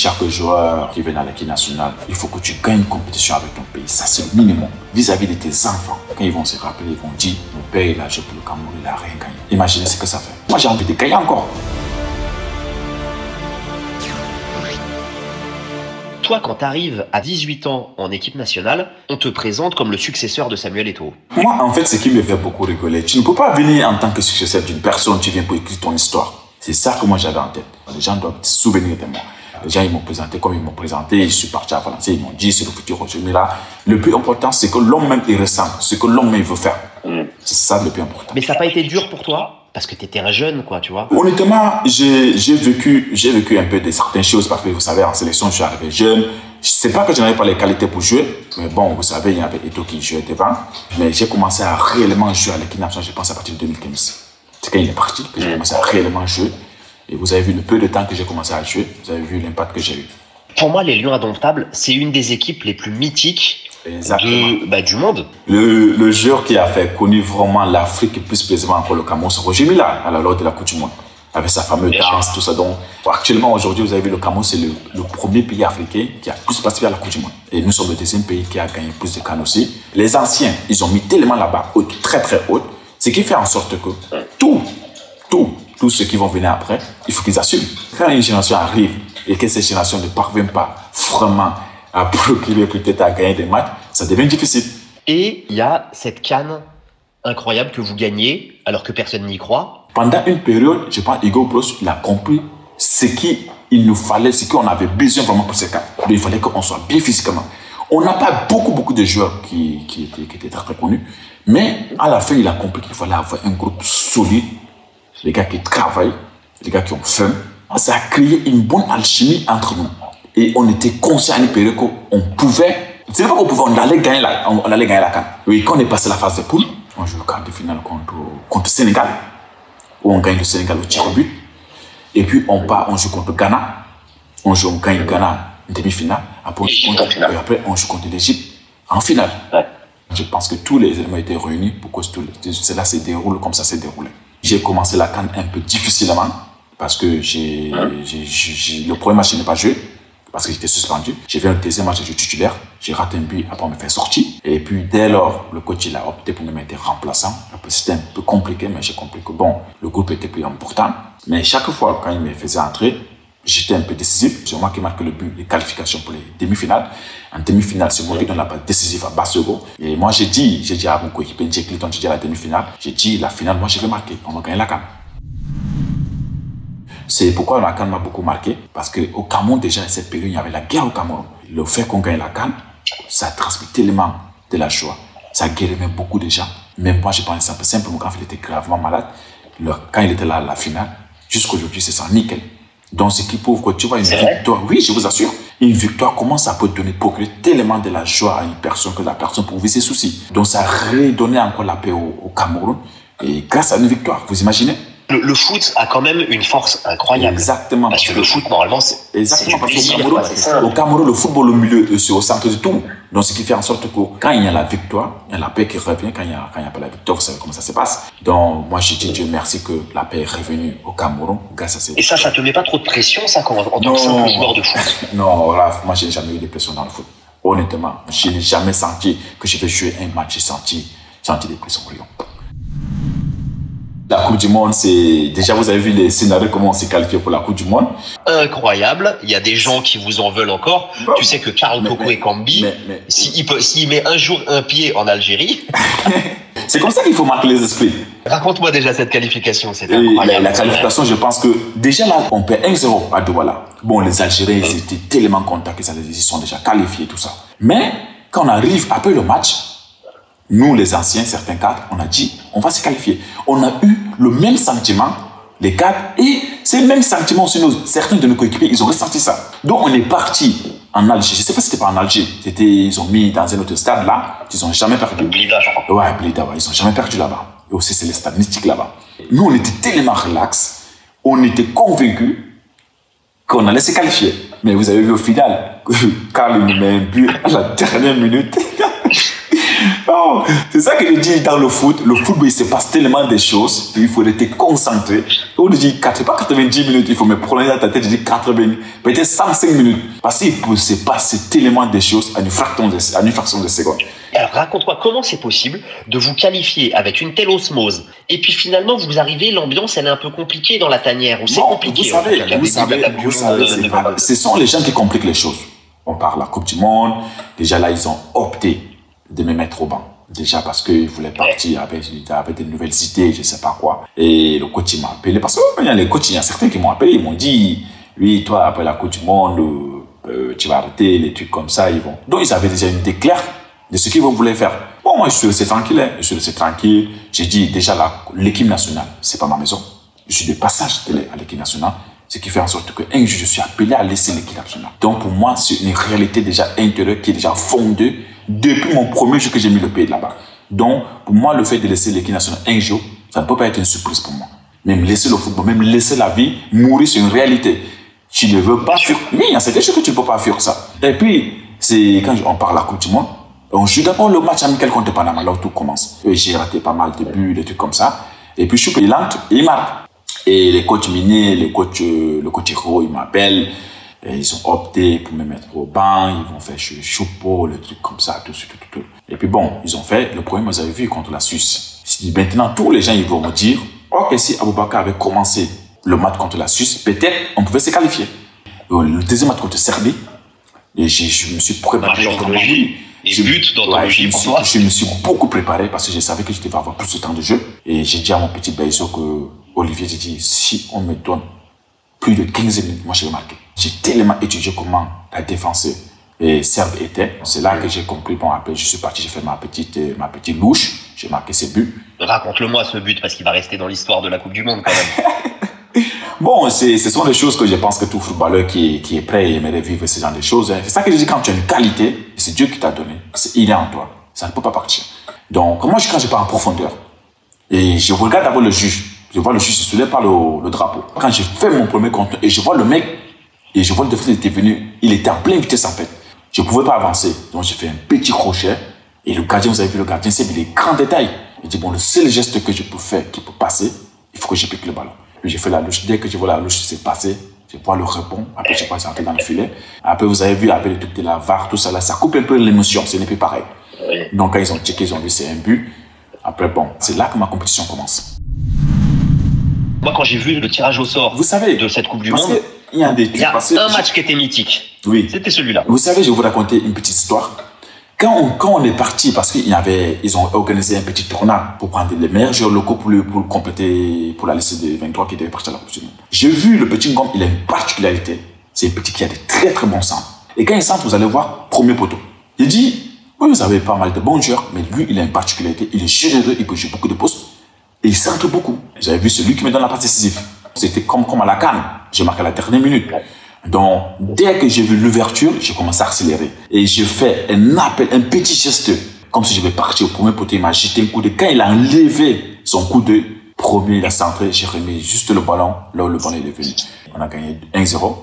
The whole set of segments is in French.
Chaque joueur qui vient à l'équipe nationale, il faut que tu gagnes une compétition avec ton pays. Ça, c'est le minimum. Vis-à-vis de tes enfants, quand ils vont se rappeler, ils vont dire mon père, il a joué pour le Cameroun, il n'a rien gagné. Imaginez ce que ça fait. Moi, j'ai envie de gagner encore. Toi, quand tu arrives à 18 ans en équipe nationale, on te présente comme le successeur de Samuel Eto'o. Moi, en fait, ce qui me fait beaucoup rigoler, tu ne peux pas venir en tant que successeur d'une personne, tu viens pour écrire ton histoire. C'est ça que moi j'avais en tête. Les gens doivent se souvenir de moi. Les gens, ils m'ont présenté comme ils m'ont présenté. Je suis parti à Valence, ils m'ont dit c'est le futur Roger Mila. Le plus important, c'est que l'homme même, il ressent ce que l'homme même veut faire. C'est ça le plus important. Mais ça n'a pas été dur pour toi? Parce que tu étais un jeune, quoi, tu vois. Honnêtement, j'ai vécu un peu de certaines choses parce que vous savez, en sélection, je suis arrivé jeune. Je sais pas que je n'avais pas les qualités pour jouer, mais bon, vous savez, il y avait Eto'o qui jouait devant. Mais j'ai commencé à réellement jouer à l'équipe nationale, je pense, à partir de 2015. C'est quand il est parti que j'ai commencé à réellement jouer. Et vous avez vu le peu de temps que j'ai commencé à jouer, vous avez vu l'impact que j'ai eu. Pour moi, les Lions Indomptables, c'est une des équipes les plus mythiques du monde. Le joueur qui a fait connaître vraiment l'Afrique, plus précisément encore le Cameroun, c'est Roger Mila, à la lors de la Coupe du Monde. Avec sa fameuse danse, tout ça. Donc, actuellement, aujourd'hui, vous avez vu, le Cameroun, c'est le premier pays africain qui a plus participé à la Coupe du Monde. Et nous sommes le deuxième pays qui a gagné plus de CAN aussi. Les anciens, ils ont mis tellement là-bas, très très haute, ce qui fait en sorte que tous ceux qui vont venir après, il faut qu'ils assument. Quand une génération arrive et que cette génération ne parvient pas vraiment à procurer, peut-être à gagner des matchs, ça devient difficile. Et il y a cette CAN incroyable que vous gagnez alors que personne n'y croit. Pendant une période, je pense Hugo Broos a compris ce qu'il nous fallait, ce qu'on avait besoin vraiment pour ces CAN. Il fallait qu'on soit bien physiquement. On n'a pas beaucoup de joueurs qui étaient très connus, mais à la fin, il a compris qu'il fallait avoir un groupe solide, les gars qui travaillent, les gars qui ont faim. Ça a créé une bonne alchimie entre nous. Et on était conscient à une période qu'on pouvait, c'est pas qu'on pouvait, on allait gagner la CAN. Oui, quand on est passé la phase de poule, on joue le quart de finale contre le Sénégal, où on gagne le Sénégal au tir au but. Et puis on joue contre Ghana, on gagne Ghana en demi-finale. Après, on joue contre l'Égypte en finale. Ouais. Je pense que tous les éléments étaient réunis pour que cela se déroule comme ça s'est déroulé. J'ai commencé la CAN un peu difficilement parce que le premier match, je n'ai pas joué parce que j'étais suspendu. J'ai fait le deuxième match, je suis titulaire. J'ai raté un but, après on me fait sortir. Et puis dès lors, le coach il a opté pour me mettre remplaçant. C'était un peu compliqué, mais j'ai compris que bon, le groupe était plus important. Mais chaque fois, quand il me faisait entrer, j'étais un peu décisif. C'est moi qui marque le but, les qualifications pour les demi-finales. En demi-finale, c'est moi qui donne la passe décisive à Bassego. Et moi, j'ai dit à mon coéquipier, Jake Clinton, j'ai dit à la demi-finale, j'ai dit la finale, moi je vais marquer. On va gagner la CAN. C'est pourquoi la CAN m'a beaucoup marqué. Parce qu'au Cameroun, déjà, à cette période, il y avait la guerre au Cameroun. Le fait qu'on gagne la CAN, ça transmet tellement de la joie. Ça guérit beaucoup de gens. Même moi, je pense simplement quand il était gravement malade, quand il était là à la finale, jusqu'aujourd'hui, c'est ça, nickel. Donc, ce qui prouve que tu vois une victoire, oui, je vous assure, une victoire, comment ça peut procurer tellement de la joie à une personne que la personne peut oublier ses soucis. Donc, ça a redonné encore la paix au Cameroun. Et grâce à une victoire, vous imaginez? Le foot a quand même une force incroyable. Exactement. Parce que le foot, normalement, c'est exactement, parce qu'au Cameroun, le football au milieu, c'est au centre de tout. Donc, ce qui fait en sorte que quand il y a la victoire, il y a la paix qui revient. Quand il n'y a pas la victoire, vous savez comment ça se passe. Donc, moi, je dis Dieu merci que la paix est revenue au Cameroun grâce à ces... Et ça te met pas trop de pression, ça, en tant que simple joueur de foot? Non, voilà, moi, je n'ai jamais eu de pression dans le foot. Honnêtement, je n'ai jamais senti que je vais jouer un match, j'ai senti des pressions. La Coupe du Monde, c'est... Déjà, vous avez vu les scénarios, comment on s'est qualifié pour la Coupe du Monde. Incroyable. Il y a des gens qui vous en veulent encore. Bon, tu sais que Karl Toko Ekambi, s'il met un jour un pied en Algérie... C'est comme ça qu'il faut marquer les esprits. Raconte-moi déjà cette qualification, c'était incroyable. La qualification, je pense que... Déjà là, on perd 1-0 à Douala. Bon, les Algériens, ils étaient tellement contents qu'ils sont déjà qualifiés, tout ça. Mais, quand on arrive après le match... Nous, les anciens, certains cadres, on a dit, on va se qualifier. On a eu le même sentiment, les cadres, et c'est le même sentiment aussi, certains de nos coéquipiers, ils ont ressenti ça. Donc, on est parti en Algérie. Je ne sais pas si c'était pas en Algérie. Ils ont mis dans un autre stade là, ils n'ont jamais perdu. Blida, je crois. Ouais, Blida, ouais, ils n'ont jamais perdu là-bas. Et aussi, c'est le stade mythique là-bas. Nous, on était tellement relax, on était convaincus qu'on allait se qualifier. Mais vous avez vu au final, Karl nous met un but à la dernière minute. Oh, c'est ça que je dis dans le foot. Le football, il se passe tellement de choses. Il faut rester concentré. On dit pas 90 minutes, il faut me prolonger dans ta tête. Je dis 80, peut-être 105 minutes. Parce qu'il peut se passer tellement de choses à une fraction de seconde. Alors raconte-moi comment c'est possible de vous qualifier avec une telle osmose et puis finalement vous arrivez, l'ambiance elle est un peu compliquée dans la tanière, ou c'est compliqué. Vous savez, ce sont les gens qui compliquent les choses. On parle de la Coupe du Monde, déjà là ils ont opté de me mettre au banc. Déjà parce qu'ils voulaient partir avec des nouvelles idées, je sais pas quoi. Et le coach il m'a appelé, parce qu'il y a les coachs, il y a certains qui m'ont appelé, ils m'ont dit, oui toi après la Coupe du Monde, tu vas arrêter, les trucs comme ça, ils vont. Donc ils avaient déjà une idée claire de ce qu'ils voulaient faire. Bon, moi, je suis resté tranquille. Je suis resté tranquille. J'ai dit, déjà, l'équipe nationale, c'est pas ma maison. Je suis de passage à l'équipe nationale. Ce qui fait en sorte qu'un jour, je suis appelé à laisser l'équipe nationale. Donc, pour moi, c'est une réalité déjà intérieure qui est déjà fondée depuis mon premier jour que j'ai mis le pied là-bas. Donc, pour moi, le fait de laisser l'équipe nationale un jour, ça ne peut pas être une surprise pour moi. Même laisser le football, même laisser la vie, mourir, c'est une réalité. Tu ne veux pas fuir. Oui, il y a certaines choses que tu ne peux pas fuir ça. Et puis, c'est quand on parle de la Coupe du Monde, on joue d'abord le match amical contre Panama, là où tout commence. J'ai raté pas mal de buts, des trucs comme ça. Et puis, je suis il entre, il marque. Et les coachs Miné, le coach Hiro, ils m'appellent. Ils ont opté pour me mettre au banc. Ils vont faire choupeau, le truc comme ça, tout. Et puis bon, ils ont fait le premier, vous avez vu, contre la Suisse. Maintenant, tous les gens, ils vont me dire, ok, si Aboubakar avait commencé le match contre la Suisse, peut-être on pouvait se qualifier. Le deuxième match contre Serbie, et je me suis préparé. Et but d'anthologie pour toi. Je me suis beaucoup préparé parce que je savais que je devais avoir plus de temps de jeu. Et j'ai dit à mon petit Baïso que Olivier, j'ai dit, si on me donne plus de 15 minutes, moi je vais marquer. J'ai tellement étudié comment la défense serbe était. C'est là que j'ai compris. Bon, après, je suis parti, j'ai fait ma petite louche. J'ai marqué ces buts. Raconte-le-moi ce but parce qu'il va rester dans l'histoire de la Coupe du Monde quand même. Bon, ce sont des choses que je pense que tout footballeur qui est prêt aimerait vivre ce genre de choses. C'est ça que je dis, quand tu as une qualité, c'est Dieu qui t'a donné. Il est en toi. Ça ne peut pas partir. Donc, moi, quand je pars en profondeur, et je regarde d'abord le juge, je vois le juge se soulève par le drapeau. Quand j'ai fait mon premier contrôle, et je vois le mec, et je vois le défenseur était venu, il était en pleine vitesse en fait. Je ne pouvais pas avancer. Donc, j'ai fait un petit crochet, et le gardien, vous avez vu le gardien, c'est les grands détails. Il dit, bon, le seul geste que je peux faire, qui peut passer, il faut que je pique le ballon. Puis j'ai fait la louche. Dès que je vois la louche s'est passée, je vois le rebond. Après, je vois entrer dans le filet. Après, vous avez vu, après le truc de la VAR, tout ça là, ça coupe un peu l'émotion. Ce n'est plus pareil. Oui. Donc, quand ils ont checké, ils ont vu c'est un but. Après, bon, c'est là que ma compétition commence. Moi, quand j'ai vu le tirage au sort de cette Coupe du Monde, il y a un match qui était mythique. Oui. C'était celui-là. Vous savez, je vais vous raconter une petite histoire. Quand on est parti, parce qu'ils ont organisé un petit tournoi pour prendre les meilleurs joueurs locaux pour compléter, pour la liste des 23 qui devaient partir à la Coupe du Monde. J'ai vu le petit Ngom, il a une particularité. C'est un petit qui a de très très bons centres. Et quand il centre, vous allez voir, premier poteau. Il dit, oui, vous avez pas mal de bons joueurs, mais lui, il a une particularité. Il est généreux, il peut jouer beaucoup de postes. Et il centre beaucoup. Vous avez vu celui qui me donne la passe décisive. C'était comme à la CAN. J'ai marqué à la dernière minute. Donc, dès que j'ai vu l'ouverture, j'ai commencé à accélérer. Et j'ai fait un appel, un petit geste, comme si je vais partir au premier poteau. Il m'a jeté un coup de... Quand il a enlevé son coup de premier, il a centré, j'ai remis juste le ballon, là où le ballon est venu. On a gagné 1-0.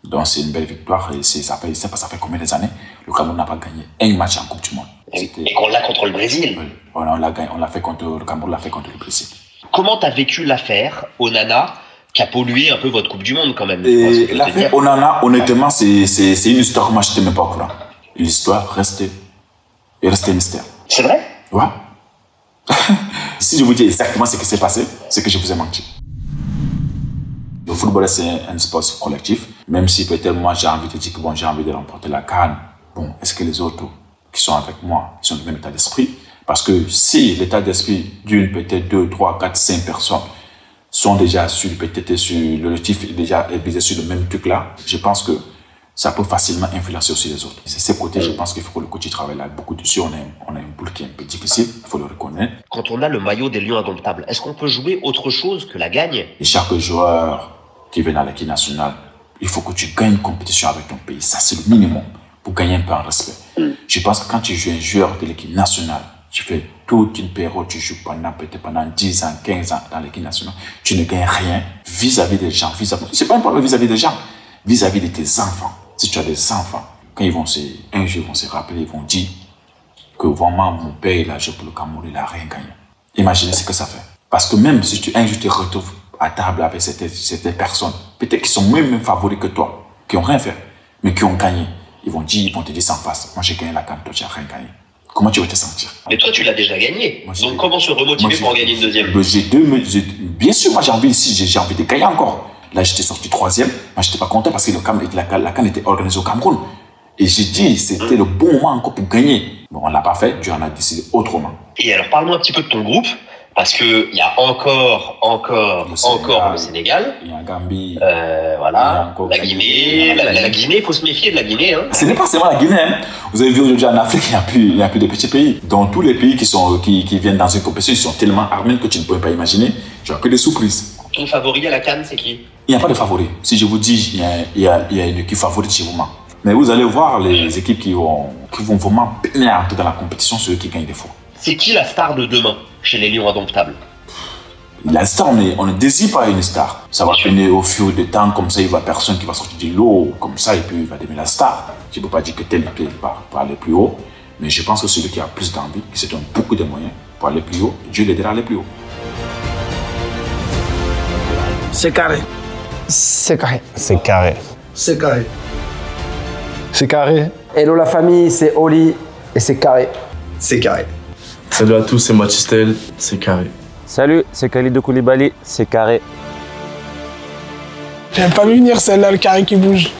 Donc, c'est une belle victoire. Et ça fait combien d'années? Le Cameroun n'a pas gagné un match en Coupe du Monde. Et qu'on l'a contre le Brésil. Oui, voilà, on l'a fait contre le Cameroun, l'a fait contre le Brésil. Comment t'as vécu l'affaire Onana qui a pollué un peu votre Coupe du Monde quand même? L'affaire Onana, honnêtement, c'est une histoire que moi je n'étais même pas au courant. L'histoire restait mystère. C'est vrai? Ouais. Si je vous dis exactement ce qui s'est passé, c'est que je vous ai menti. Le football, c'est un sport collectif. Même si peut-être moi j'ai envie de dire que bon, j'ai envie de remporter la CAN. Bon, est-ce que les autres qui sont avec moi, ils sont du même état d'esprit? Parce que si l'état d'esprit d'une, peut-être 2, 3, 4, 5 personnes sont déjà sur, peut-être sur l'objectif est déjà visé sur le même truc là, je pense que ça peut facilement influencer aussi les autres. C'est ces côtés, je pense qu'il faut que le coach travaille là beaucoup dessus. On a une boule qui est un peu difficile, il faut le reconnaître. Quand on a le maillot des Lions indomptables, est-ce qu'on peut jouer autre chose que la gagne? Et chaque joueur qui vient à l'équipe nationale, il faut que tu gagnes une compétition avec ton pays. Ça, c'est le minimum pour gagner un peu en respect. Je pense que quand tu joues un joueur de l'équipe nationale, tu fais toute une période, tu joues peut-être pendant 10 ans, 15 ans dans l'équipe nationale, tu ne gagnes rien vis-à-vis des gens. C'est pas un problème vis-à-vis des gens, vis-à-vis de tes enfants. Si tu as des enfants, quand un jour ils vont se rappeler, ils vont dire, que vraiment mon père, il a joué pour le Cameroun, il n'a rien gagné. Imaginez ce que ça fait. Parce que même si un jour tu te retrouves à table avec certaines personnes, peut-être qui sont même favoris que toi, qui n'ont rien fait, mais qui ont gagné, ils vont te dire sans face, moi j'ai gagné la CAN, toi tu n'as rien gagné. Comment tu vas te sentir? Mais toi, tu l'as déjà gagné. Donc, comment se remotiver pour en gagner une deuxième? Bien sûr, moi j'ai envie de gagner encore. Là, j'étais sorti 3e. Moi, je n'étais pas content parce que la CAN était organisée au Cameroun. Et j'ai dit, c'était le bon moment encore pour gagner. Bon, on ne l'a pas fait, Dieu en a décidé autrement. Et alors, parle-moi un petit peu de ton groupe. Parce qu'il y a encore le Sénégal. Il y a Gambie. Voilà. La Guinée. La Guinée, il faut se méfier de la Guinée. Hein. Ce n'est pas seulement la Guinée. Hein. Vous avez vu aujourd'hui en Afrique, il n'y a plus de petits pays. Dans tous les pays qui viennent dans une compétition, ils sont tellement armés que tu ne peux pas imaginer. Tu n'as que des surprises. Ton favori à la CAN, c'est qui? Il n'y a pas de favori. Si je vous dis, il y a une équipe favorite, je vous mens. Mais vous allez voir les équipes qui vont vraiment peiner à entrer dans la compétition, ceux qui gagnent des fois. C'est qui la star de demain chez les Lions Indomptables? La star, on ne désire pas une star. Ça va peiner au fur du temps, comme ça, il n'y a personne qui va sortir du lot, comme ça, et puis il va devenir la star. Je ne peux pas dire que tel va aller plus haut, mais je pense que celui qui a plus d'envie, qui se donne beaucoup de moyens pour aller plus haut, Dieu l'aidera à aller plus haut. C'est carré. C'est carré. C'est carré. C'est carré. C'est carré. Hello la famille, c'est Oli et c'est carré. C'est carré. Salut à tous, c'est Matistel, c'est carré. Salut, c'est Khalidou Koulibaly, c'est carré. J'avais pas vu venir celle-là, le carré qui bouge.